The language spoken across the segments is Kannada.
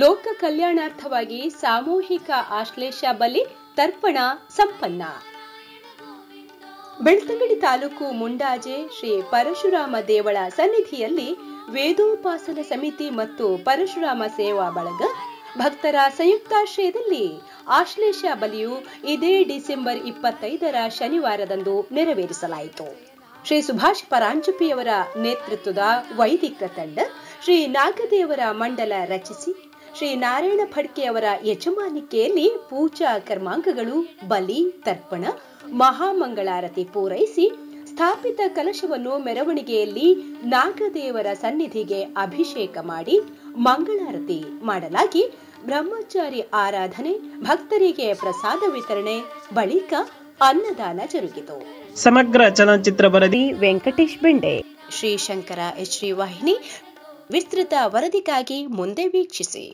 ಲೋಕ ಕಲ್ಯಾಣಾರ್ಥವಾಗಿ ಸಾಮೂಹಿಕ ಆಶ್ಲೇಷ ಬಲಿ ತರ್ಪಣ ಸಂಪನ್ನ. ಬೆಳ್ತಂಗಡಿ ತಾಲೂಕು ಮುಂಡಾಜೆ ಶ್ರೀ ಪರಶುರಾಮ ದೇವಳ ಸನ್ನಿಧಿಯಲ್ಲಿ ವೇದೋಪಾಸನ ಸಮಿತಿ ಮತ್ತು ಪರಶುರಾಮ ಸೇವಾ ಬಳಗ ಭಕ್ತರ ಸಂಯುಕ್ತಾಶ್ರಯದಲ್ಲಿ ಆಶ್ಲೇಷ ಬಲಿಯು ಇದೇ ಡಿಸೆಂಬರ್ 25ರ ಶನಿವಾರದಂದು ನೆರವೇರಿಸಲಾಯಿತು. ಶ್ರೀ ಸುಭಾಷ್ ಪರಾಂಜಪೆಯವರ ನೇತೃತ್ವದ ವೈದಿಕ ತಂಡ ಶ್ರೀ ನಾಗದೇವರ ಮಂಡಲ ರಚಿಸಿ ಶ್ರೀ ನಾರಾಯಣ ಫಡ್ಕೆಯವರ ಯಜಮಾನಿಕೆಯಲ್ಲಿ ಪೂಜಾ ಕರ್ಮಾಂಗಗಳು, ಬಲಿ, ತರ್ಪಣ, ಮಹಾಮಂಗಳಾರತಿ ಪೂರೈಸಿ ಸ್ಥಾಪಿತ ಕಲಶವನ್ನು ಮೆರವಣಿಗೆಯಲ್ಲಿ ನಾಗದೇವರ ಸನ್ನಿಧಿಗೆ ಅಭಿಷೇಕ ಮಾಡಿ ಮಂಗಳಾರತಿ ಮಾಡಲಾಗಿ ಬ್ರಹ್ಮಚಾರಿ ಆರಾಧನೆ, ಭಕ್ತರಿಗೆ ಪ್ರಸಾದ ವಿತರಣೆ, ಬಳಿಕ ಅನ್ನದಾನ ಜರುಗಿತು. ಸಮಗ್ರ ಚಲನಚಿತ್ರ ವರದಿ ವೆಂಕಟೇಶ್ ಬೆಂಡೆ. ಶ್ರೀಶಂಕರ HD ವಾಹಿನಿ. ವಿಸ್ತೃತ ವರದಿಗಾಗಿ ಮುಂದೆ ವೀಕ್ಷಿಸಿ.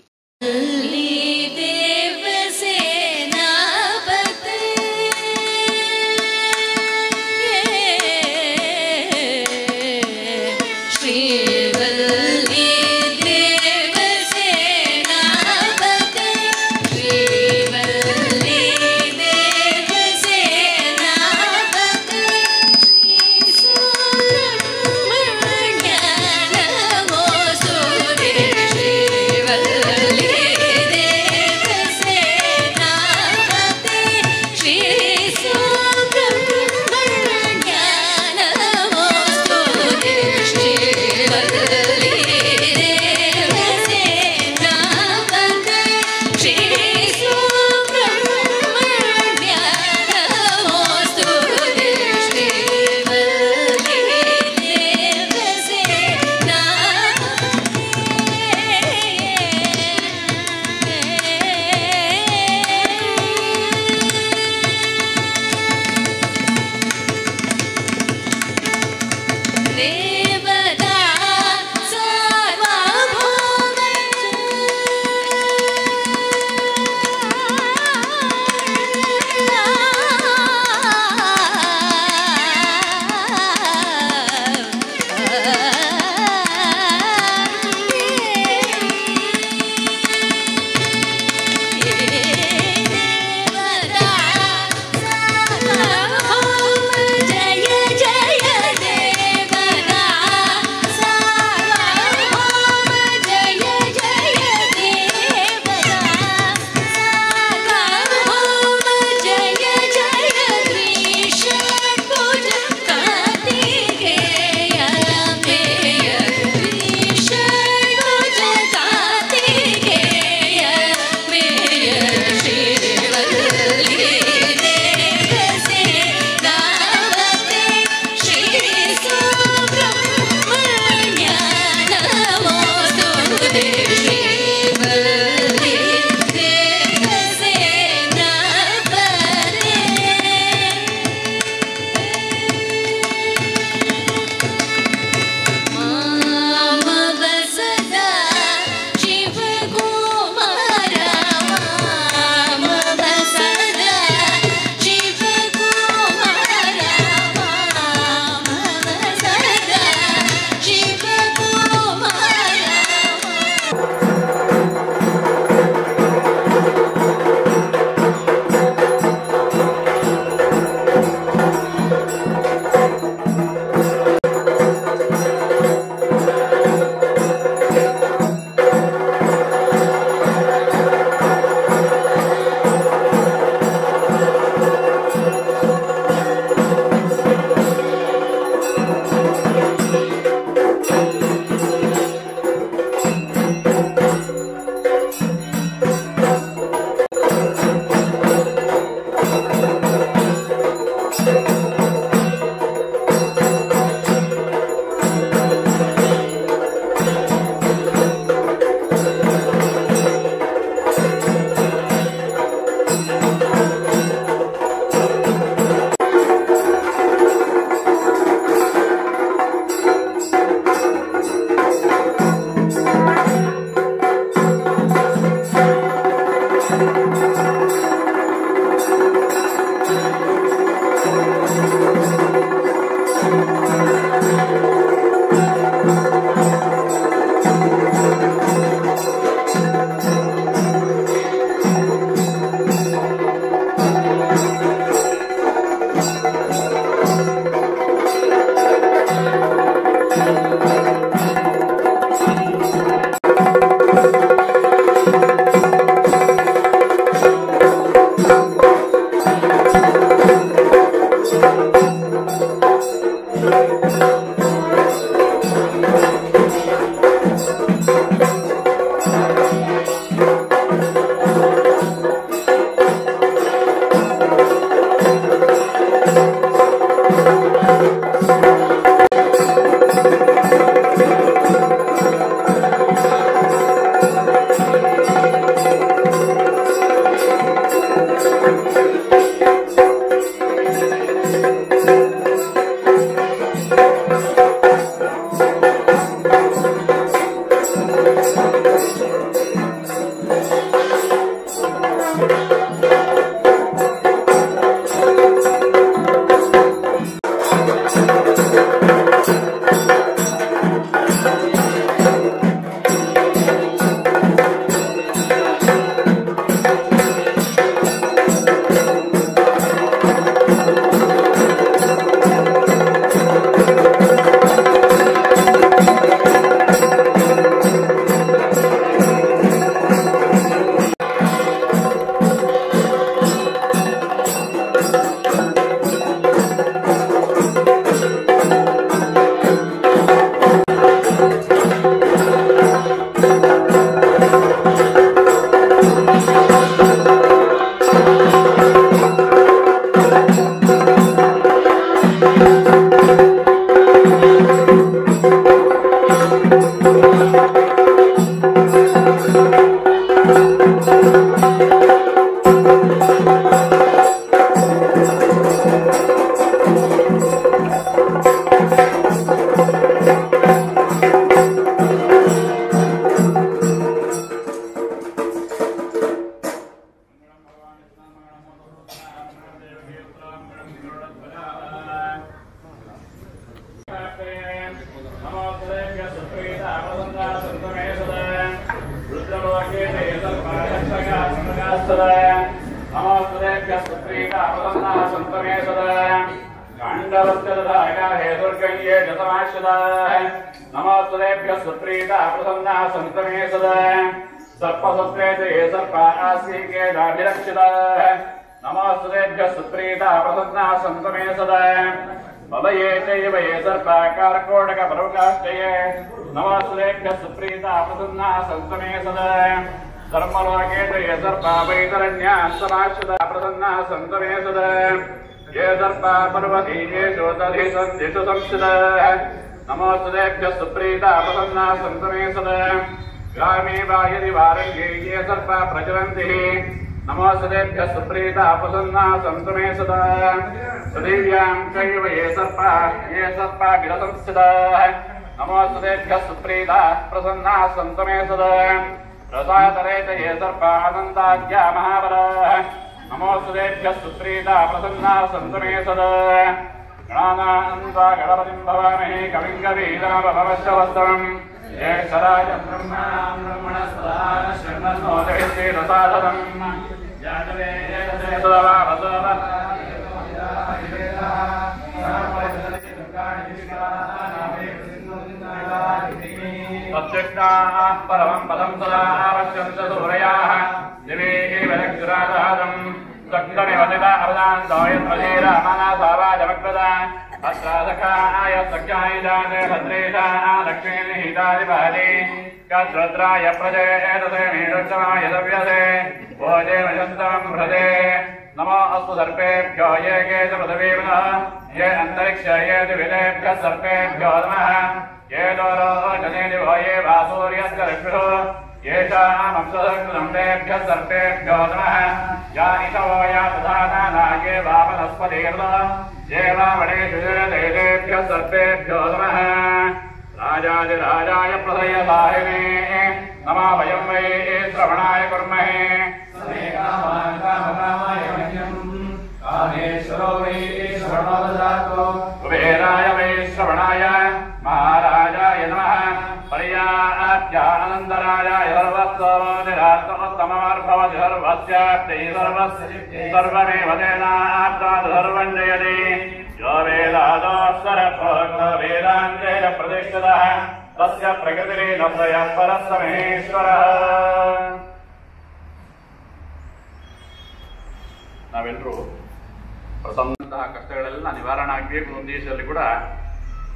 नमोस्तुतेभ्यः सुप्रीता प्रसन्ना सन्तमे सदा सर्पसुत्रे ते सर्पासीके दाभिरक्षिताः नमोस्तुतेभ्यः सुप्रीता प्रसन्ना सन्तमे सदा बलये चैव ये सर्पाकारकोटकपर्वकाश्चये नमोस्तुतेभ्यः सुप्रीता प्रसन्ना सन्तमे सदा धर्मलोके ते सर्पा वैतरण्यास्तमाश्रिता प्रसन्ना सन्तमे सदा ये सर्पा पर्वतीषु दधिसन्धिषु संस्थिताः नमोस्तुतेभ्यः सुप्रीता प्रसन्ना सन्तमे सदा ग्रामे वा यदि वारण्ये ये सर्पा प्रचरन्ति नमोस्तुतेभ्यः सुप्रीता प्रसन्ना सन्तमे सदा पृथिव्यां चैव ये सर्पा गिरसंस्थिताः नमोस्तुतेभ्यः सुप्रीता प्रसन्ना सन्तमे सदा रसातरे च ये सर्पा अनन्ताद्या महाबलाः नमोस्तुतेभ्यः सुप्रीता प्रसन्ना सन्तमे सदा गणानान्वा गणपतिं भवामहे कविं कवीनामभवश्चवस्तमम् ज्येष्ठराजं ब्रह्मणां ब्रह्मणस्पदा शृण्वन्नो जयते रसादनम् तच्चष्टाः परमं पदं सदा पश्यन्त सूरयाः दिवे एव रक्षुराजातम् सक्षमिव दिवा अवदान्तोयन्मधीरामनासावाजमग्रदा अत्रासखाय सख्याय जाते भद्रेशाः लक्ष्मीनिहितादिपहति कद्रुद्राय प्रजयेतसे मीडुच्चमाय दव्यसे भोजे मयन्तमं हृदे नमो अस्तु सर्पेभ्यो ये के च पृथिवीवनः ये अन्तरिक्ष ये दिविदेभ्यः सर्पेभ्यो नमः ये दोरोचने दिवो ये वासूर्यस्य ऋषुः येषामंसदग्नम्भेभ्यः सर्पेभ्यो नमः या इषवो या तथाना ये वा वनस्पतिर्नो ये वा वडेषु देशेभ्यः सर्पेभ्यो नमः राजाधिराजाय प्रलयसाहिने नमः वयं वै श्रवणाय कुर्महे कामेश्वरो वै श्रवणो ददातु कुबेराय वै श्रवणाय महाराजाय नमः पर्याप्त्यानन्दराजाय सर्वस्वनिरात्मोत्तममर्भवति सर्वस्याप्तै सर्वमेव तेनाप्तात् सर्वं जयति यो वेदादोऽक्षरप्रोक्तो वेदान्तेन प्रतिष्ठितः तस्य प्रकृतिरेनत्रयः परः महेश्वरः ನಾವೆಲ್ಲರೂ ಪ್ರಸನ್ನಂತಹ ಕಷ್ಟಗಳೆಲ್ಲ ನಿವಾರಣೆ ಆಗಬೇಕು ಉದ್ದೇಶದಲ್ಲಿ ಕೂಡ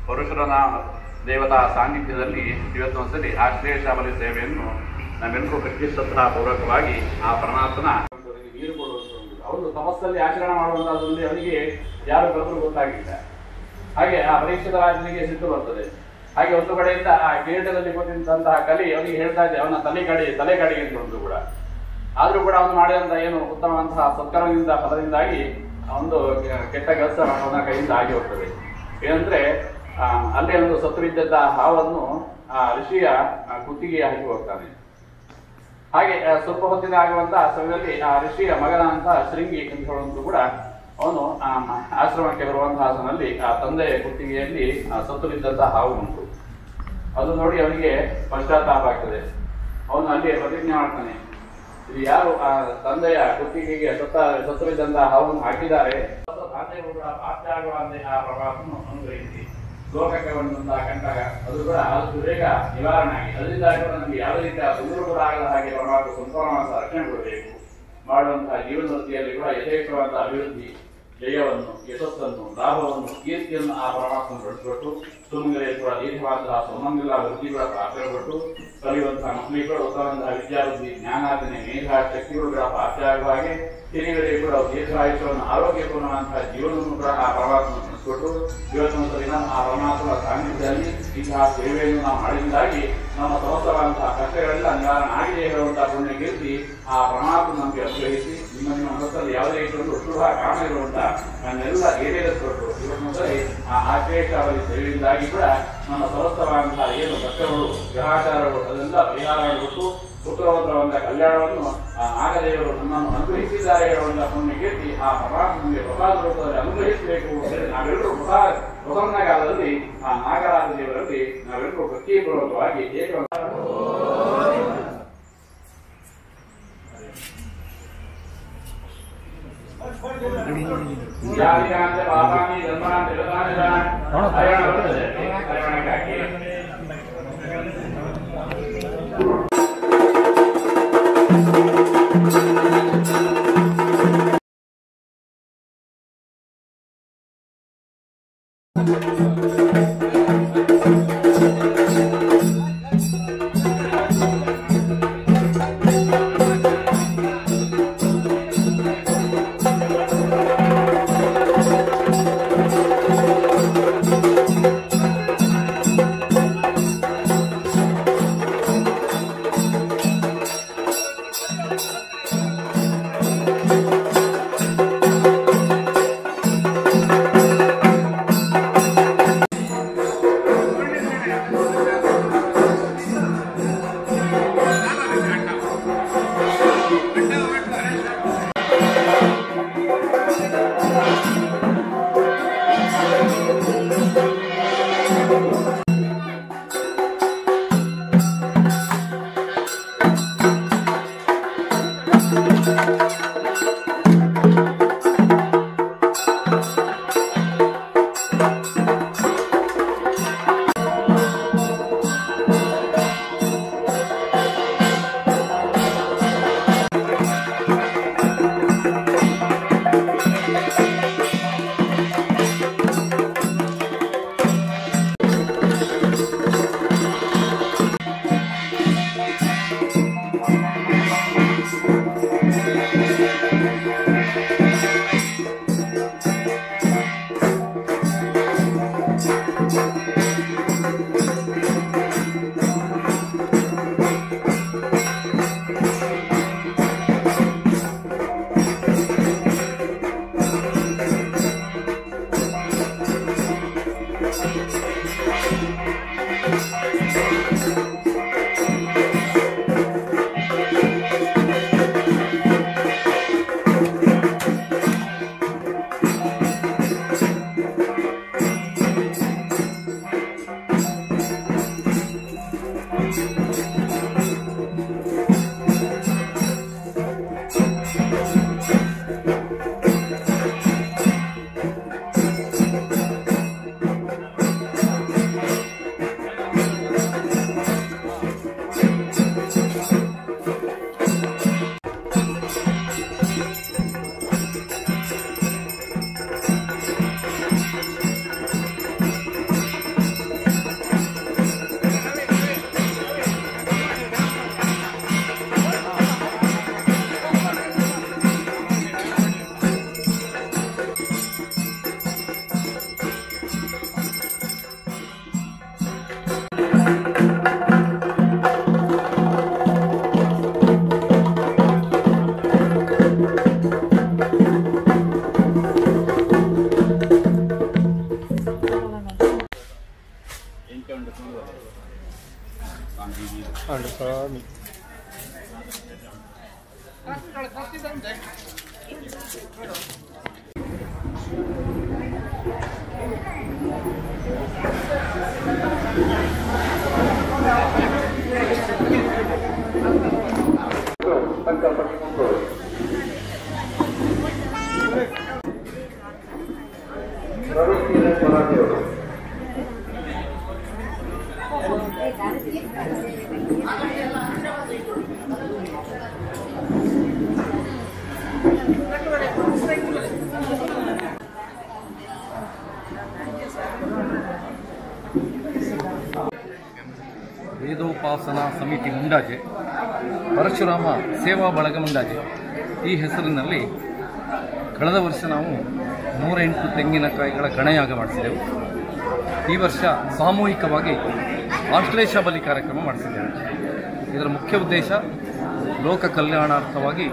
ಪರಶುರಾಮ ದೇವತಾ ಸಾನ್ನಿಧ್ಯದಲ್ಲಿ ಇವತ್ತೊಂದ್ಸಲಿ ಆಶ್ಲೇಷಾವಲಿ ಸೇವೆಯನ್ನು ನಾವೆಲ್ಲರೂ ಪ್ರತಿಷ್ಠಾ ಪೂರ್ವಕವಾಗಿ ಆ ಪರಮಾತ್ಮನ ನೀರು ಕೊಡುವಂಥದ್ದು ಅವರು ತಪಸ್ಸಲ್ಲಿ ಆಚರಣೆ ಮಾಡುವಂತಹದ್ರಲ್ಲಿ ಅವರಿಗೆ ಯಾರು ಬರೆದ್ರು ಗೊತ್ತಾಗಿಲ್ಲ. ಹಾಗೆ ಆ ಪರೀಕ್ಷಿತ ರಾಜನಿಗೆ ಸಿಟ್ಟು ಬರ್ತದೆ. ಹಾಗೆ ಒಂದು ಕಡೆಯಿಂದ ಆ ಕಿರೀಟದಲ್ಲಿ ಕೊಟ್ಟಿದ್ದಂತಹ ಕಲಿ ಅವನಿಗೆ ಹೇಳ್ತಾ ಇದೆ ಅವನ ತಲೆ ಕಡಿ ಅಂತ ಒಂದು ಕೂಡ. ಆದ್ರೂ ಕೂಡ ಅವನು ಮಾಡಿದಂತಹ ಏನು ಉತ್ತಮವಂತಹ ಸತ್ಕರ್ಮದಿಂದ ಫಲದಿಂದಾಗಿ ಒಂದು ಕೆಟ್ಟ ಕೆಲಸ ಅವನ ಕೈಯಿಂದ ಆಗಿ ಹೋಗ್ತದೆ. ಏನಂದ್ರೆ ಅಲ್ಲೇ ಒಂದು ಸತ್ತುವಿದ್ದಂತ ಹಾವನ್ನು ಆ ಋಷಿಯ ಕುತ್ತಿಗೆ ಹಾಕಿ ಹೋಗ್ತಾನೆ. ಹಾಗೆ ಸ್ವಲ್ಪ ಹೊತ್ತಿನ ಆಗುವಂತಹ ಸಮಯದಲ್ಲಿ ಆ ಋಷಿಯ ಮಗನಂತ ಶೃಂಗಿ ಅಂತ ಹೇಳುವಂತೂ ಕೂಡ ಅವನು ಆಶ್ರಮಕ್ಕೆ ಬರುವಂತಹ ಸಮಯದಲ್ಲಿ ಆ ತಂದೆಯ ಕುತ್ತಿಗೆಯಲ್ಲಿ ಸತ್ತು ಬಿದ್ದಂತಹ ಹಾವು ಉಂಟು. ಅದು ನೋಡಿ ಅವನಿಗೆ ಪಶ್ಚಾತ್ತಾಪ ಆಗ್ತದೆ. ಅವನು ಅಲ್ಲಿ ಪ್ರತಿಜ್ಞೆ ಮಾಡ್ತಾನೆ, ಇದು ಯಾರು ಆ ತಂದೆಯ ಕುತ್ತಿಗೆಗೆ ಸತ್ತು ಬಿದ್ದಂತಹ ಹಾವನ್ನು ಹಾಕಿದ್ದಾರೆ ತಂದೆಗೂ ಕೂಡ ಪ್ರಾಪ್ತಿ ಆಗುವಂತೆ ಆ ಪ್ರಭಾವವನ್ನು ಅನುಗ್ರಹಿಸಿ ಲೋಕಕ್ಕೆ ಬಂದಂತಹ ಕಂಟಕ ಅದು ಕೂಡ ಆದಷ್ಟು ಬೇಗ ನಿವಾರಣೆ ಆಗಿ ಅದರಿಂದ ನಮಗೆ ಯಾವುದೇ ರೀತಿಯ ತೊಂದರೆ ಕೂಡ ಆಗದ ಹಾಗೆ ಪರಮಾತ್ಮ ಸಂಪೂರ್ಣವಾದ ರಕ್ಷಣೆ ಕೊಡಬೇಕು. ಮಾಡುವಂತಹ ಜೀವನ ವೃತ್ತಿಯಲ್ಲಿ ಕೂಡ ಯಥೇಚ್ಛವಾದ ಅಭಿವೃದ್ಧಿ ಜಯವನ್ನು, ಯಶಸ್ಸನ್ನು, ಲಾಭವನ್ನು, ಕೀರ್ತಿಯನ್ನು ಆ ಪರಮಾತ್ಮನ ನಡೆಸಿಕೊಟ್ಟು ಸುಮಂಗಲೇ ಕೂಡ ದೀರ್ಘವಾದ ಸುಮಂಗಲ ವೃದ್ಧಿ ಕೂಡ ಪ್ರಾಪ್ತಿಗೊಟ್ಟು ಕಲಿಯುವಂತಹ ಮಕ್ಕಳಿಗೂ ಉತ್ತಮಂತಹ ವಿದ್ಯಾಬುದ್ಧಿ ಜ್ಞಾನಾರ್ಜನೆ ಮೇಧಾ ಶಕ್ತಿಗಳು ಕೂಡ ಪ್ರಾಪ್ತಿಯಾಗುವಾಗೆ ಹಿರಿಯರಿಗೆ ಕೂಡ ದೀರ್ಘಾಯುಷ್ಯವನ್ನು ಆರೋಗ್ಯಪೂರ್ಣವಂತಹ ಜೀವನವನ್ನು ಕೂಡ ಆ ಪರಮಾತ್ಮ ನಡೆಸಿಕೊಟ್ಟು ಇವತ್ತೊಂದು ದಿನ ಆ ಪರಮಾತ್ಮನ ಸಾನ್ನಿಧ್ಯದಲ್ಲಿ ಇಂತಹ ಸೇವೆಯನ್ನು ನಾವು ಮಾಡಿದ್ದಾಗಿ ನಮ್ಮ ಸಮಸ್ತವಾದಂತಹ ಕಷ್ಟಗಳೆಲ್ಲ ನಿವಾರಣೆ ಆಗಿದೆ ಹೇಳುವಂತಹ ಪುಣ್ಯ ಕೀರ್ತಿ ಆ ಪರಮಾತ್ಮ ನಮಗೆ ಅನುಗ್ರಹಿಸಿ ನಿಮ್ಮ ಮನಸ್ಸಲ್ಲಿ ಯಾವುದೇ ಇಟ್ಟೊಂದು ಶುಭ ಕಾಮ ಇರುವಂತಹ ನನ್ನೆಲ್ಲ ಏನೇರಿಸಿಕೊಟ್ಟು ಇವತ್ತೊಂದರಿ ಆ ಆಶ್ರಯಶಾವಲಿ ಸೇವೆಯಿಂದಾಗಿ ಕೂಡ ನಮ್ಮ ಸಮಸ್ತವಾದಂತಹ ಏನು ಕಷ್ಟಗಳು ಗ್ರಹಾಚಾರಗಳು ಅದೆಲ್ಲ ಪರಿಹಾರಗೊಟ್ಟು ಪುತ್ರವಂತರವಂತಹ ಕಲ್ಯಾಣವನ್ನು ಆ ನಾಗದೇವರು ನಮ್ಮನ್ನು ಅನುಗ್ರಹಿಸಿದ್ದಾರೆ ಹೇಳುವಂತಹ ಪುಣ್ಯ ಕೀರ್ತಿ ಆ ಪರಮಾತ್ಮ ನಮಗೆ ಪ್ರಸಾದ ರೂಪದಲ್ಲಿ ಅನುಗ್ರಹಿಸಬೇಕು ನಾವೆಲ್ಲರೂ ಪ್ರಸನ್ನ ಕಾಲದಲ್ಲಿ ಆ ನಾಗರಾಜ ದೇವರಲ್ಲಿ ನಾವೆಲ್ಲರೂ ಭಕ್ತಿಪೂರ್ವಕವಾಗಿ ಯಾರಿಗಾಂತ ಪಾಪಾನಿ ಜನ್ಮಾಂತ ಹರಿಯಾಣ ಬರ್ತದೆ ಹರಿಯಾಣಕ್ಕಾಗಿ Swami. ವೇದೋಪಾಸನಾ ಸಮಿತಿ ಮುಂಡಾಜೆ, ಪರಶುರಾಮ ಸೇವಾ ಬಳಗ ಮುಂಡಾಜೆ ಈ ಹೆಸರಿನಲ್ಲಿ ಕಳೆದ ವರ್ಷ ನಾವು 108 ತೆಂಗಿನಕಾಯಿಗಳ ಗಣಯಾಗ ಮಾಡಿಸಿದೆವು. ಈ ವರ್ಷ ಸಾಮೂಹಿಕವಾಗಿ ಆಶ್ಲೇಷ ಬಲಿ ಕಾರ್ಯಕ್ರಮ ಮಾಡಿಸಿದ್ದೇವೆ. ಇದರ ಮುಖ್ಯ ಉದ್ದೇಶ ಲೋಕ ಕಲ್ಯಾಣಾರ್ಥವಾಗಿ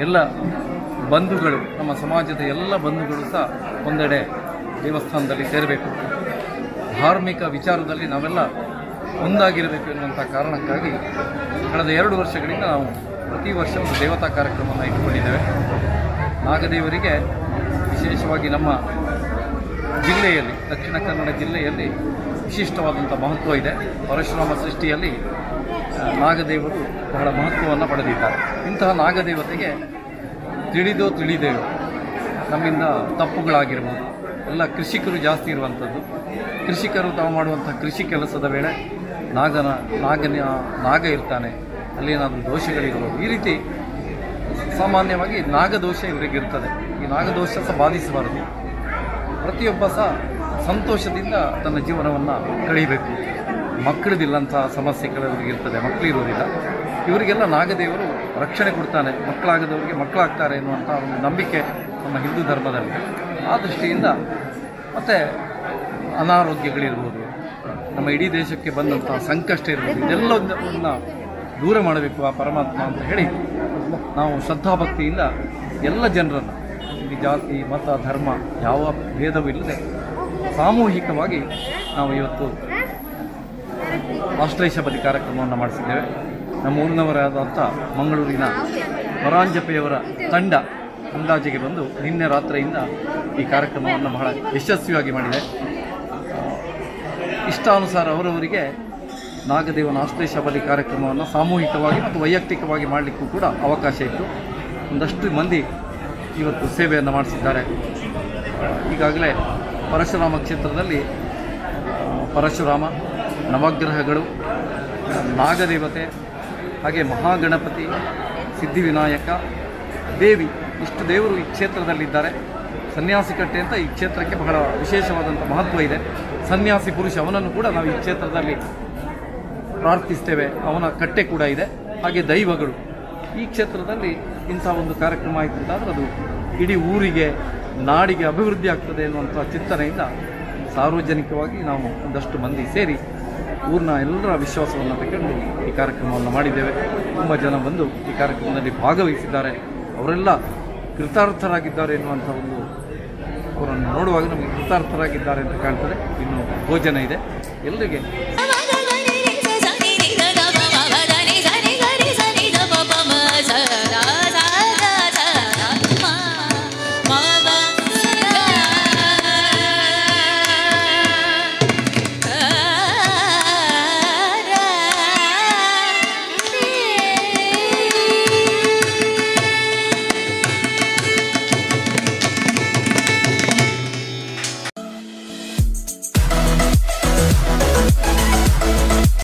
ಎಲ್ಲ ಬಂಧುಗಳು, ನಮ್ಮ ಸಮಾಜದ ಎಲ್ಲ ಬಂಧುಗಳು ಸಹ ಒಂದೆಡೆ ದೇವಸ್ಥಾನದಲ್ಲಿ ಸೇರಬೇಕು, ಧಾರ್ಮಿಕ ವಿಚಾರದಲ್ಲಿ ನಾವೆಲ್ಲ ಒಂದಾಗಿರಬೇಕು ಎನ್ನುವಂಥ ಕಾರಣಕ್ಕಾಗಿ ಕಳೆದ 2 ವರ್ಷಗಳಿಂದ ನಾವು ಪ್ರತಿ ವರ್ಷ ಒಂದು ದೇವತಾ ಕಾರ್ಯಕ್ರಮವನ್ನು ಇಟ್ಟುಕೊಂಡಿದ್ದೇವೆ. ನಾಗದೇವರಿಗೆ ವಿಶೇಷವಾಗಿ ನಮ್ಮ ಜಿಲ್ಲೆಯಲ್ಲಿ, ದಕ್ಷಿಣ ಕನ್ನಡ ಜಿಲ್ಲೆಯಲ್ಲಿ ವಿಶಿಷ್ಟವಾದಂಥ ಮಹತ್ವ ಇದೆ. ಪರಶುರಾಮ ಸೃಷ್ಟಿಯಲ್ಲಿ ನಾಗದೇವರು ಬಹಳ ಮಹತ್ವವನ್ನು ಪಡೆದಿದ್ದಾರೆ. ಇಂತಹ ನಾಗದೇವತೆಗೆ ತಿಳಿದೇವು ನಮ್ಮಿಂದ ತಪ್ಪುಗಳಾಗಿರ್ಬೋದು. ಎಲ್ಲ ಕೃಷಿಕರು ಜಾಸ್ತಿ ಇರುವಂಥದ್ದು. ಕೃಷಿಕರು ತಾವು ಮಾಡುವಂಥ ಕೃಷಿ ಕೆಲಸದ ವೇಳೆ ನಾಗ ಇರ್ತಾನೆ, ಅಲ್ಲೇನಾದರೂ ದೋಷಗಳಿರ್ಬೋದು. ಈ ರೀತಿ ಸಾಮಾನ್ಯವಾಗಿ ನಾಗದೋಷ ಇವರಿಗಿರ್ತದೆ. ಈ ನಾಗದೋಷ ಸಹ ಬಾಧಿಸಬಾರದು. ಪ್ರತಿಯೊಬ್ಬ ಸಹ ಸಂತೋಷದಿಂದ ತನ್ನ ಜೀವನವನ್ನು ಕಳೀಬೇಕು. ಮಕ್ಕಳದಿಲ್ಲಂಥ ಸಮಸ್ಯೆ ಕೆಲವರಿಗಿರ್ತದೆ, ಮಕ್ಕಳಿರೋದಿಲ್ಲ. ಇವರಿಗೆಲ್ಲ ನಾಗದೇವರು ರಕ್ಷಣೆ ಕೊಡ್ತಾನೆ, ಮಕ್ಕಳಾಗದವರಿಗೆ ಮಕ್ಕಳಾಗ್ತಾರೆ ಎನ್ನುವಂಥ ಒಂದು ನಂಬಿಕೆ ನಮ್ಮ ಹಿಂದೂ ಧರ್ಮದಲ್ಲಿ. ಆ ದೃಷ್ಟಿಯಿಂದ ಮತ್ತು ಅನಾರೋಗ್ಯಗಳಿರ್ಬೋದು, ನಮ್ಮ ಇಡೀ ದೇಶಕ್ಕೆ ಬಂದಂಥ ಸಂಕಷ್ಟ ಇರ್ಬೋದು, ಇದೆಲ್ಲವನ್ನು ದೂರ ಮಾಡಬೇಕು ಆ ಪರಮಾತ್ಮ ಅಂತ ಹೇಳಿ ನಾವು ಶ್ರದ್ಧಾಭಕ್ತಿಯಿಂದ ಎಲ್ಲ ಜನರನ್ನು, ಇಲ್ಲಿ ಜಾತಿ ಮತ ಧರ್ಮ ಯಾವ ಭೇದವಿಲ್ಲದೆ ಸಾಮೂಹಿಕವಾಗಿ ನಾವು ಇವತ್ತು ಆಶ್ಲೇಷ ಬಲಿ ಕಾರ್ಯಕ್ರಮವನ್ನು ಮಾಡಿಸಿದ್ದೇವೆ. ನಮ್ಮ ಊರಿನವರಾದಂಥ ಮಂಗಳೂರಿನ ಹೊರಾಂಜಪೆಯವರ ತಂಡ ಅಂದಾಜಿಗೆ ಬಂದು ನಿನ್ನೆ ರಾತ್ರಿಯಿಂದ ಈ ಕಾರ್ಯಕ್ರಮವನ್ನು ಬಹಳ ಯಶಸ್ವಿಯಾಗಿ ಮಾಡಿದೆ. ಇಷ್ಟಾನುಸಾರ ಅವರವರಿಗೆ ನಾಗದೇವನ ಆಶ್ಲೇಷ ಬಲಿ ಕಾರ್ಯಕ್ರಮವನ್ನು ಸಾಮೂಹಿಕವಾಗಿ ಮತ್ತು ವೈಯಕ್ತಿಕವಾಗಿ ಮಾಡಲಿಕ್ಕೂ ಕೂಡ ಅವಕಾಶ ಇತ್ತು. ಒಂದಷ್ಟು ಮಂದಿ ಇವತ್ತು ಸೇವೆಯನ್ನು ಮಾಡಿಸಿದ್ದಾರೆ. ಈಗಾಗಲೇ ಪರಶುರಾಮ ಕ್ಷೇತ್ರದಲ್ಲಿ ಪರಶುರಾಮ, ನವಗ್ರಹಗಳು, ನಾಗದೇವತೆ, ಹಾಗೆ ಮಹಾಗಣಪತಿ, ಸಿದ್ಧಿವಿನಾಯಕ, ದೇವಿ, ಇಷ್ಟು ದೇವರು ಈ ಕ್ಷೇತ್ರದಲ್ಲಿದ್ದಾರೆ. ಸನ್ಯಾಸಿ ಕಟ್ಟೆ ಅಂತ ಈ ಕ್ಷೇತ್ರಕ್ಕೆ ಬಹಳ ವಿಶೇಷವಾದಂಥ ಮಹತ್ವ ಇದೆ. ಸನ್ಯಾಸಿ ಪುರುಷ, ಅವನನ್ನು ಕೂಡ ನಾವು ಈ ಕ್ಷೇತ್ರದಲ್ಲಿ ಪ್ರಾರ್ಥಿಸ್ತೇವೆ, ಅವನ ಕಟ್ಟೆ ಕೂಡ ಇದೆ. ಹಾಗೆ ದೈವಗಳು, ಈ ಕ್ಷೇತ್ರದಲ್ಲಿ ಇಂಥ ಒಂದು ಕಾರ್ಯಕ್ರಮ ಆಯಿತು ಅಂತಾದರೆ ಅದು ಇಡೀ ಊರಿಗೆ, ನಾಡಿಗೆ ಅಭಿವೃದ್ಧಿ ಆಗ್ತದೆ ಎನ್ನುವಂಥ ಚಿಂತನೆಯಿಂದ ಸಾರ್ವಜನಿಕವಾಗಿ ನಾವು ಒಂದಷ್ಟು ಮಂದಿ ಸೇರಿ ಊರಿನ ಎಲ್ಲರ ವಿಶ್ವಾಸವನ್ನು ತಗೊಂಡು ಈ ಕಾರ್ಯಕ್ರಮವನ್ನು ಮಾಡಿದ್ದೇವೆ. ತುಂಬ ಜನ ಬಂದು ಈ ಕಾರ್ಯಕ್ರಮದಲ್ಲಿ ಭಾಗವಹಿಸಿದ್ದಾರೆ. ಅವರೆಲ್ಲ ಕೃತಾರ್ಥರಾಗಿದ್ದಾರೆ ಎನ್ನುವಂಥ ಒಂದು, ಅವರನ್ನು ನೋಡುವಾಗ ನಮಗೆ ಕೃತಾರ್ಥರಾಗಿದ್ದಾರೆ ಅಂತ ಕಾಣ್ತದೆ. ಇನ್ನು ಭೋಜನ ಇದೆ. ಎಲ್ಲರಿಗೆ